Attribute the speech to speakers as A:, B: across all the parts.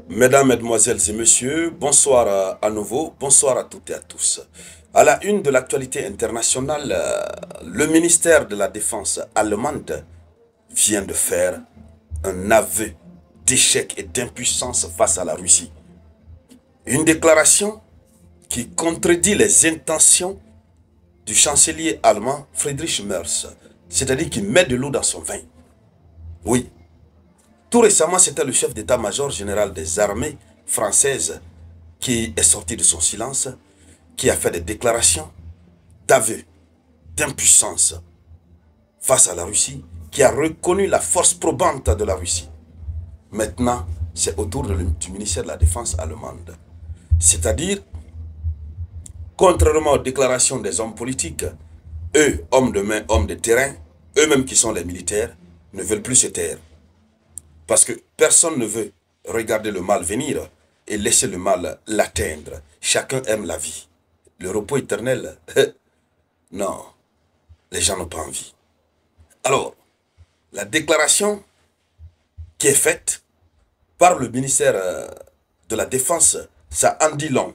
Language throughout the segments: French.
A: Mesdames, Mesdemoiselles et Messieurs, bonsoir à nouveau, bonsoir à toutes et à tous. À la une de l'actualité internationale, le ministère de la Défense allemande vient de faire un aveu d'échec et d'impuissance face à la Russie. Une déclaration qui contredit les intentions du chancelier allemand Friedrich Merz, c'est-à-dire qui met de l'eau dans son vin. Oui, tout récemment, c'était le chef d'état-major général des armées françaises qui est sorti de son silence, qui a fait des déclarations d'aveu, d'impuissance face à la Russie, qui a reconnu la force probante de la Russie. Maintenant, c'est au tour du ministère de la Défense allemande. C'est-à-dire, contrairement aux déclarations des hommes politiques, eux, hommes de main, hommes de terrain, eux-mêmes qui sont les militaires, ne veulent plus se taire. Parce que personne ne veut regarder le mal venir et laisser le mal l'atteindre. Chacun aime la vie. Le repos éternel, non, les gens n'ont pas envie. Alors, la déclaration qui est faite par le ministère de la Défense, ça en dit long.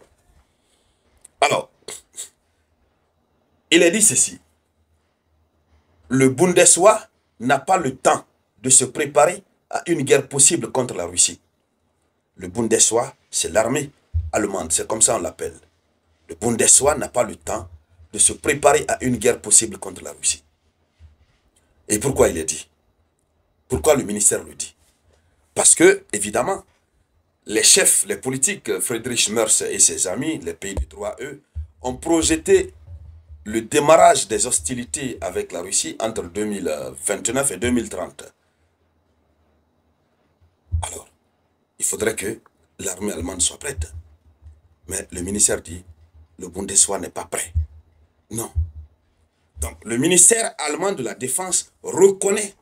A: Alors, il est dit ceci. Le Bundeswehr n'a pas le temps de se préparer à une guerre possible contre la Russie. Le Bundeswehr, c'est l'armée allemande, c'est comme ça on l'appelle. Le Bundeswehr n'a pas le temps de se préparer à une guerre possible contre la Russie. Et pourquoi il est dit? Pourquoi le ministère le dit? Parce que, évidemment, les chefs, les politiques, Friedrich Merz et ses amis, les pays du droit, eux, ont projeté le démarrage des hostilités avec la Russie entre 2029 et 2030. Alors, il faudrait que l'armée allemande soit prête. Mais le ministère dit, le Bundeswehr n'est pas prêt. Non. Donc, le ministère allemand de la Défense reconnaît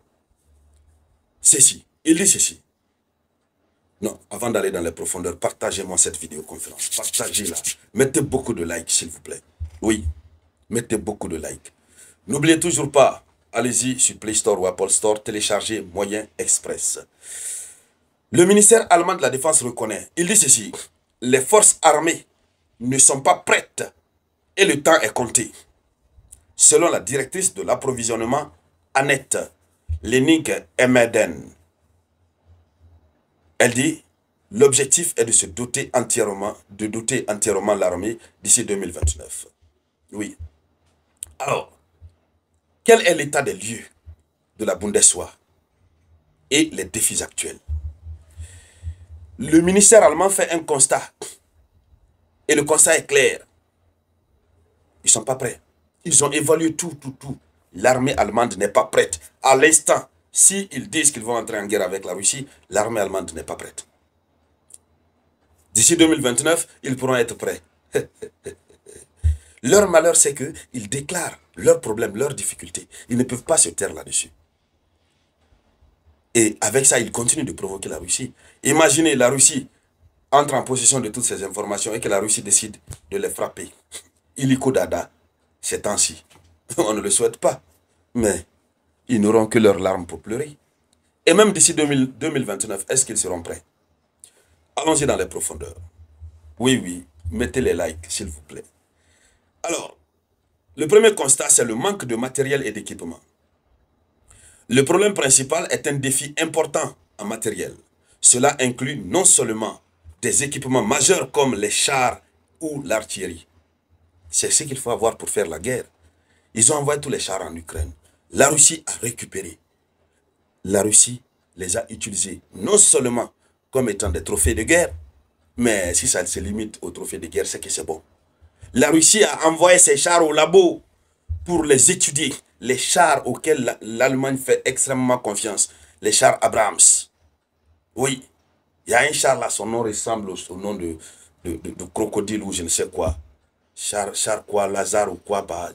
A: ceci. Il dit ceci. Non, avant d'aller dans les profondeurs, partagez-moi cette vidéoconférence. Partagez-la. Mettez beaucoup de likes, s'il vous plaît. Oui, mettez beaucoup de likes. N'oubliez toujours pas, allez-y sur Play Store ou Apple Store, téléchargez Moyen Express. Le ministère allemand de la Défense reconnaît. Il dit ceci. Les forces armées ne sont pas prêtes et le temps est compté. Selon la directrice de l'approvisionnement, Annette Lenig-Emeden, elle dit, l'objectif est de se doter entièrement, l'armée d'ici 2029. Oui. Alors, quel est l'état des lieux de la Bundeswehr et les défis actuels? Le ministère allemand fait un constat. Et le constat est clair. Ils ne sont pas prêts. Ils ont évalué tout. L'armée allemande n'est pas prête. À l'instant, s'ils disent qu'ils vont entrer en guerre avec la Russie, l'armée allemande n'est pas prête. D'ici 2029, ils pourront être prêts. Leur malheur, c'est qu'ils déclarent leurs problèmes, leurs difficultés. Ils ne peuvent pas se taire là-dessus. Et avec ça, ils continuent de provoquer la Russie. Imaginez, la Russie entre en possession de toutes ces informations et que la Russie décide de les frapper. Illico dada, ces temps-ci. On ne le souhaite pas. Mais ils n'auront que leurs larmes pour pleurer. Et même d'ici 2029, est-ce qu'ils seront prêts? Allons-y dans les profondeurs. Oui, mettez les likes, s'il vous plaît. Alors, le premier constat, c'est le manque de matériel et d'équipement. Le problème principal est un défi important en matériel. Cela inclut non seulement des équipements majeurs comme les chars ou l'artillerie. C'est ce qu'il faut avoir pour faire la guerre. Ils ont envoyé tous les chars en Ukraine. La Russie a récupéré. La Russie les a utilisés non seulement comme étant des trophées de guerre, mais si ça se limite aux trophées de guerre, c'est que c'est bon. La Russie a envoyé ses chars au labo pour les étudier. Les chars auxquels l'Allemagne fait extrêmement confiance. Les chars Abrams. Oui, il y a un char là, son nom ressemble au nom de crocodile ou je ne sais quoi. Char quoi, Lazare ou quoi, bah,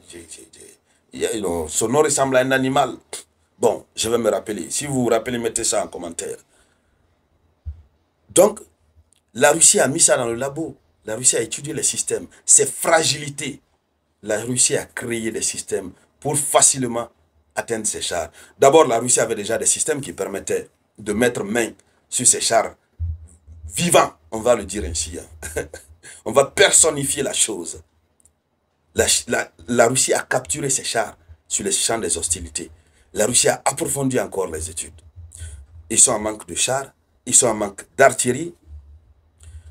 A: son nom ressemble à un animal. Bon, je vais me rappeler. Si vous vous rappelez, mettez ça en commentaire. Donc, la Russie a mis ça dans le labo. La Russie a étudié les systèmes. Ces fragilités. La Russie a créé des systèmes pour facilement atteindre ces chars. D'abord, la Russie avait déjà des systèmes qui permettaient de mettre main sur ces chars vivant, on va le dire ainsi. Hein. On va personnifier la chose. La Russie a capturé ses chars sur les champs des hostilités. La Russie a approfondi encore les études. Ils sont en manque de chars, ils sont en manque d'artillerie,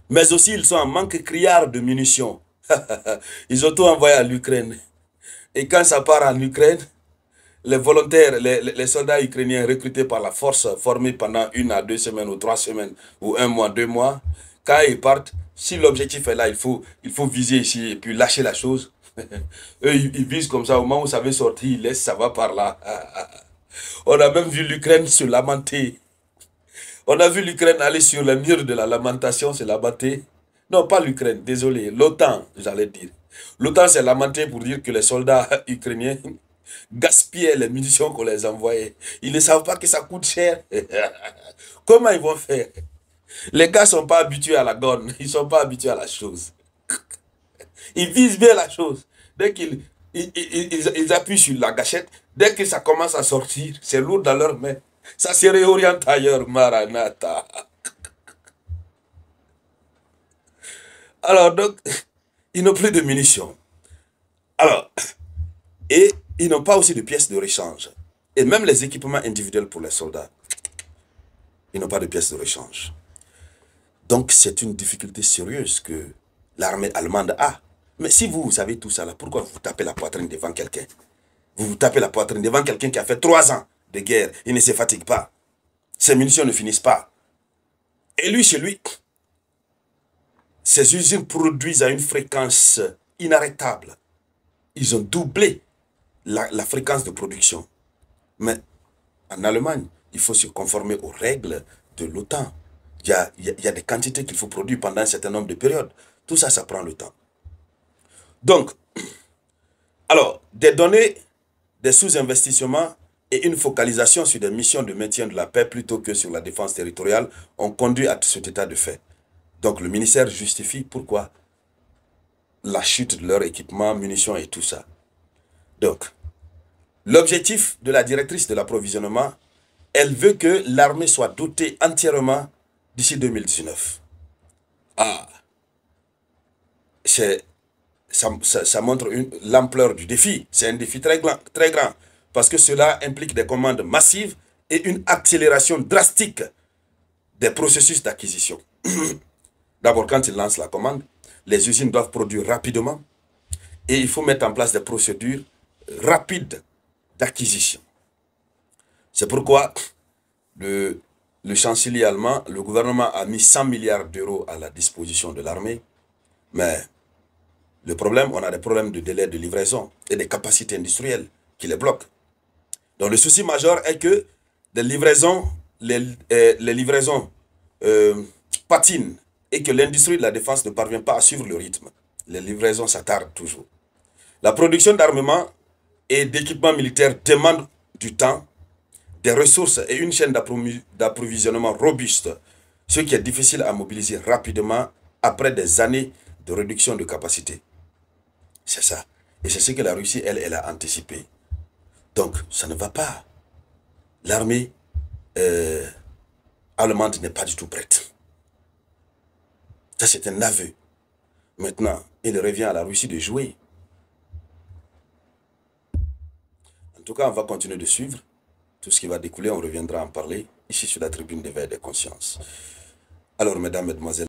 A: mais aussi ils sont en manque criard de munitions. Ils ont tout envoyé à l'Ukraine. Et quand ça part en Ukraine, les volontaires, les soldats ukrainiens recrutés par la force, formés pendant 1 à 2 semaines ou 3 semaines, ou 1 mois, 2 mois, quand ils partent, si l'objectif est là, il faut viser ici et puis lâcher la chose. Eux, ils visent comme ça, au moment où ça veut sortir, ils laissent, ça va par là. On a même vu l'Ukraine se lamenter. On a vu l'Ukraine aller sur le mur de la lamentation, se lamenter. Non, pas l'Ukraine, désolé, l'OTAN, j'allais dire. L'OTAN s'est lamenté pour dire que les soldats ukrainiens gaspillaient les munitions qu'on les envoyait. Ils ne savent pas que ça coûte cher. Comment ils vont faire? Les gars ne sont pas habitués à la gonne, ils ne sont pas habitués à la chose. Ils visent bien la chose. Dès qu'ils ils appuient sur la gâchette, dès que ça commence à sortir, c'est lourd dans leurs mains. Ça se réoriente ailleurs, Maranatha. Alors, donc, ils n'ont plus de munitions. Alors, et ils n'ont pas aussi de pièces de rechange. Et même les équipements individuels pour les soldats, ils n'ont pas de pièces de rechange. Donc, c'est une difficulté sérieuse que l'armée allemande a. Mais si vous savez tout ça, là, pourquoi vous tapez la poitrine devant quelqu'un? Vous vous tapez la poitrine devant quelqu'un qui a fait 3 ans de guerre. Il ne se fatigue pas. Ses munitions ne finissent pas. Et lui, chez lui, ses usines produisent à une fréquence inarrêtable. Ils ont doublé la fréquence de production. Mais en Allemagne, il faut se conformer aux règles de l'OTAN. Il y a des quantités qu'il faut produire pendant un certain nombre de périodes. Tout ça, ça prend le temps. Donc, alors, des données, des sous-investissements et une focalisation sur des missions de maintien de la paix plutôt que sur la défense territoriale ont conduit à cet état de fait. Donc, le ministère justifie pourquoi la chute de leur équipement, munitions et tout ça. Donc, l'objectif de la directrice de l'approvisionnement, elle veut que l'armée soit dotée entièrement d'ici 2019. Ah, ça montre l'ampleur du défi. C'est un défi très grand, parce que cela implique des commandes massives et une accélération drastique des processus d'acquisition. D'abord, quand ils lancent la commande, les usines doivent produire rapidement et il faut mettre en place des procédures rapides d'acquisition. C'est pourquoi le chancelier allemand, le gouvernement a mis 100 milliards d'euros à la disposition de l'armée, mais le problème, on a des problèmes de délai de livraison et des capacités industrielles qui les bloquent. Donc le souci majeur est que les livraisons patinent et que l'industrie de la défense ne parvient pas à suivre le rythme. Les livraisons s'attardent toujours. La production d'armement et d'équipements militaires demande du temps, des ressources et une chaîne d'approvisionnement robuste, ce qui est difficile à mobiliser rapidement après des années de réduction de capacité. C'est ça. Et c'est ce que la Russie, elle a anticipé. Donc, ça ne va pas. L'armée allemande n'est pas du tout prête. Ça, c'est un aveu. Maintenant, il revient à la Russie de jouer. En tout cas, on va continuer de suivre. Tout ce qui va découler, on reviendra en parler ici sur la tribune d'éveil des consciences. Alors, mesdames, mesdemoiselles,